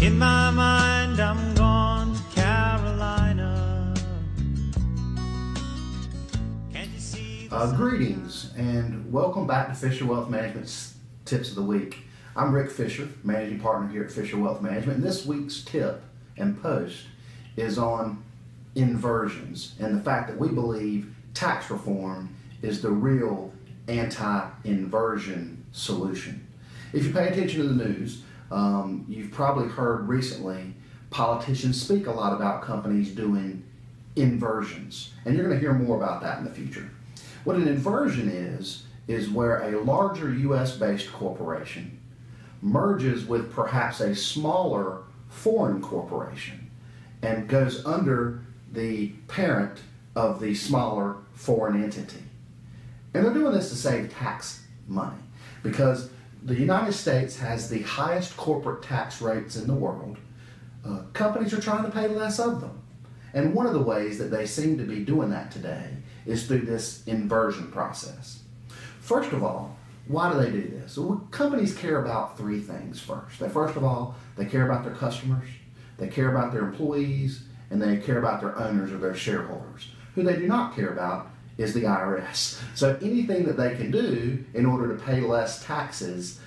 In my mind, I'm gone to Carolina. Can't you see Greetings and welcome back to Fisher Wealth Management's Tips of the Week. I'm Rick Fisher, Managing Partner here at Fisher Wealth Management, and this week's tip and post is on inversions and the fact that we believe tax reform is the real anti-inversion solution. If you pay attention to the news, you've probably heard recently politicians speak a lot about companies doing inversions, and you're going to hear more about that in the future. What an inversion is where a larger US-based corporation merges with perhaps a smaller foreign corporation and goes under the parent of the smaller foreign entity. And they're doing this to save tax money because the United States has the highest corporate tax rates in the world. Companies are trying to pay less of them. And one of the ways that they seem to be doing that today is through this inversion process. First of all, why do they do this? Well, companies care about three things first. First of all, they care about their customers, they care about their employees, and they care about their owners or their shareholders. Who they do not care about is the IRS. So anything that they can do in order to pay less taxes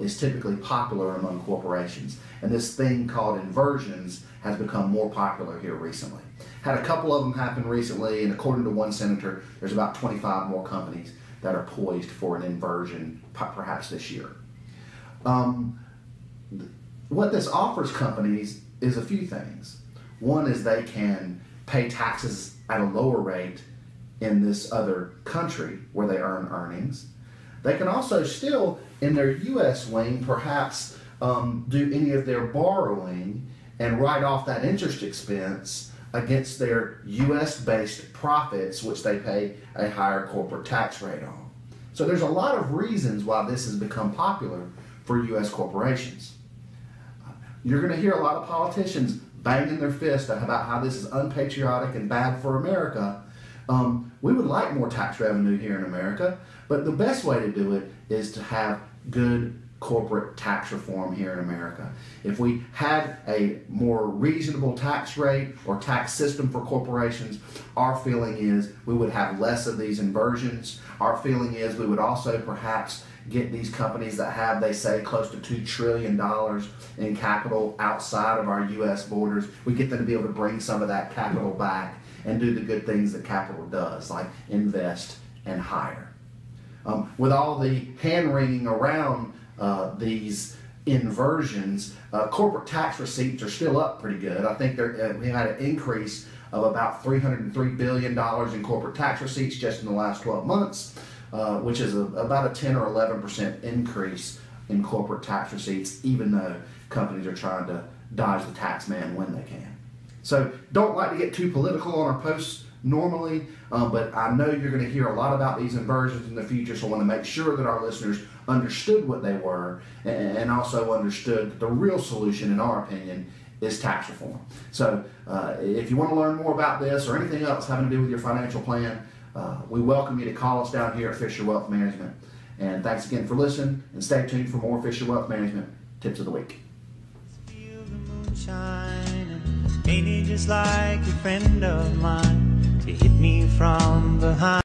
is typically popular among corporations. And this thing called inversions has become more popular here recently. Had a couple of them happen recently, and according to one senator, there's about 25 more companies that are poised for an inversion perhaps this year. What this offers companies is a few things. One is they can pay taxes at a lower rate in this other country where they earn earnings. They can also still, in their U.S. wing, perhaps do any of their borrowing and write off that interest expense against their U.S.-based profits, which they pay a higher corporate tax rate on. So there's a lot of reasons why this has become popular for U.S. corporations. You're going to hear a lot of politicians banging their fist about how this is unpatriotic and bad for America. We would like more tax revenue here in America, but the best way to do it is to have good corporate tax reform here in America. If we had a more reasonable tax rate or tax system for corporations, our feeling is we would have less of these inversions. Our feeling is we would also perhaps get these companies that have, they say, close to $2 trillion in capital outside of our U.S. borders. We get them to be able to bring some of that capital back and do the good things that capital does, like invest and hire. With all the hand-wringing around these inversions, corporate tax receipts are still up pretty good. I think we had an increase of about $303 billion in corporate tax receipts just in the last 12 months, which is about a 10 or 11% increase in corporate tax receipts, even though companies are trying to dodge the tax man when they can. So don't like to get too political on our posts normally, but I know you're going to hear a lot about these inversions in the future, so I want to make sure that our listeners understood what they were and also understood that the real solution, in our opinion, is tax reform. So if you want to learn more about this or anything else having to do with your financial plan, we welcome you to call us down here at Fisher Wealth Management. And thanks again for listening, and stay tuned for more Fisher Wealth Management Tips of the Week. feel the moonshine, ain't it just like a friend of mine to hit me from behind?